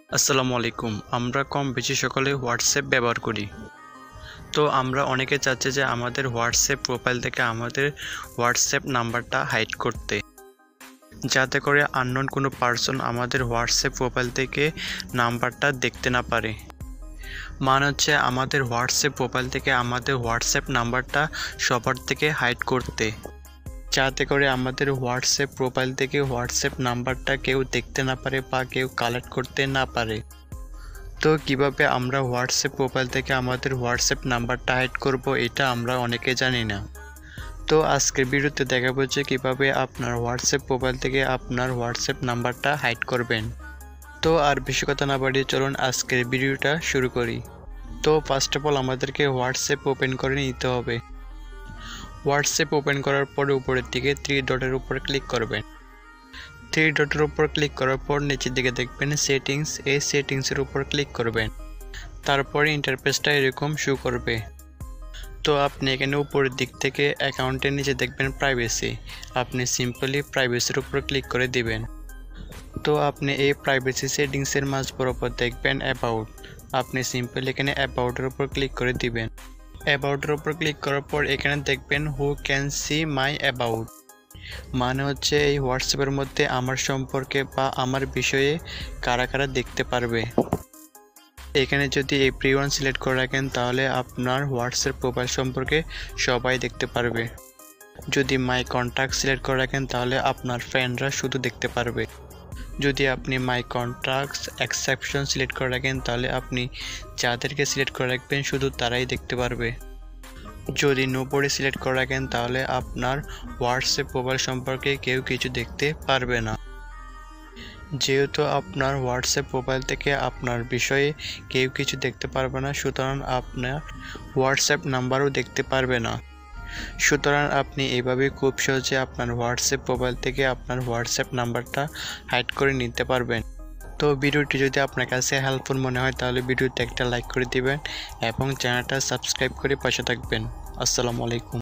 আসসালামু আলাইকুম। আমরা কম বেশি সকলে হোয়াটসঅ্যাপ ব্যবহার করি। তো আমরা অনেকে চাচ্ছি যে আমাদের হোয়াটসঅ্যাপ প্রোফাইল থেকে আমাদের হোয়াটসঅ্যাপ নাম্বারটা হাইড করতে, যাতে করে আননোন কোনো পার্সন আমাদের হোয়াটসঅ্যাপ প্রোফাইল থেকে নাম্বারটা দেখতে না পারে। মানে হচ্ছে আমাদের হোয়াটসঅ্যাপ প্রোফাইল থেকে আমাদের হোয়াটসঅ্যাপ নাম্বারটা সবার থেকে হাইড করতে, যাতে করে আমাদের হোয়াটসঅ্যাপ প্রোফাইল থেকে হোয়াটসঅ্যাপ নাম্বারটা কেউ দেখতে না পারে বা কেউ কালেক্ট করতে না পারে। তো কিভাবে আমরা হোয়াটসঅ্যাপ প্রোফাইল থেকে আমাদের হোয়াটসঅ্যাপ নাম্বারটা হাইড করব, এটা আমরা অনেকে জানি না। তো আজকের ভিডিওতে দেখাবো যে কীভাবে আপনার হোয়াটসঅ্যাপ প্রোফাইল থেকে আপনার হোয়াটসঅ্যাপ নাম্বারটা হাইড করবেন। তো আর বেশি কথা না বাড়িয়ে চলুন আজকের ভিডিওটা শুরু করি। তো ফার্স্ট অফ অল আমাদেরকে হোয়াটসঅ্যাপ ওপেন করে নিতে হবে। হোয়াটসঅ্যাপ ওপেন করার পরে উপরের দিকে 3 ডটের উপর ক্লিক করবেন। 3 ডটের উপর ক্লিক করার পর নিচের দিকে দেখবেন সেটিংস, এই সেটিংসের উপর ক্লিক করবেন। তারপরে ইন্টারফেসটা এরকম শো করবে। তো আপনি এখানে উপরের দিক থেকে অ্যাকাউন্টের নিচে দেখবেন প্রাইভেসি, আপনি সিম্পলি প্রাইভেসির উপর ক্লিক করে দিবেন। তো আপনি এই প্রাইভেসি সেটিংসের মাঝ বরাবর দেখবেন অ্যাবাউট, আপনি সিম্পলি এখানে অ্যাবাউটের উপর ক্লিক করে দিবেন। অ্যাবাউটের উপর ক্লিক করার পর এখানে দেখবেন who can see my about, মানে হচ্ছে এই হোয়াটসঅ্যাপের মধ্যে আমার সম্পর্কে বা আমার বিষয়ে কারা কারা দেখতে পারবে। এখানে যদি এভরিওয়ান সিলেক্ট করে রাখেন তাহলে আপনার হোয়াটসঅ্যাপ প্রোফাইল সম্পর্কে সবাই দেখতে পারবে। যদি মাই কন্ট্যাক্ট সিলেক্ট করে রাখেন তাহলে আপনার ফ্রেন্ডরা শুধু দেখতে পারবে। যদি আপনি মাই কন্ট্যাক্টস এক্সেপশন সিলেক্ট করে রাখেন তাহলে আপনি যাদেরকে সিলেক্ট করে রাখবেন শুধু তারাই দেখতে পারবে। যদি নোবডি সিলেক্ট করে রাখেন তাহলে আপনার হোয়াটসঅ্যাপ প্রোফাইল সম্পর্কে কেউ কিছু দেখতে পারবে না। যেহেতু আপনার হোয়াটসঅ্যাপ প্রোফাইল থেকে আপনার বিষয়ে কেউ কিছু দেখতে পারবে না, সুতরাং আপনার হোয়াটসঅ্যাপ নাম্বারও দেখতে পারবে না। সুতরাং আপনি এইভাবে খুব সহজে আপনার হোয়াটসঅ্যাপ প্রোফাইল থেকে আপনার হোয়াটসঅ্যাপ নাম্বারটা হাইড করে নিতে পারবেন। তো ভিডিওটি যদি আপনার কাছে হেল্পফুল মনে হয় তাহলে ভিডিওতে একটা লাইক করে দিবেন এবং চ্যানেলটা সাবস্ক্রাইব করে পাশে থাকবেন। আসসালামু আলাইকুম।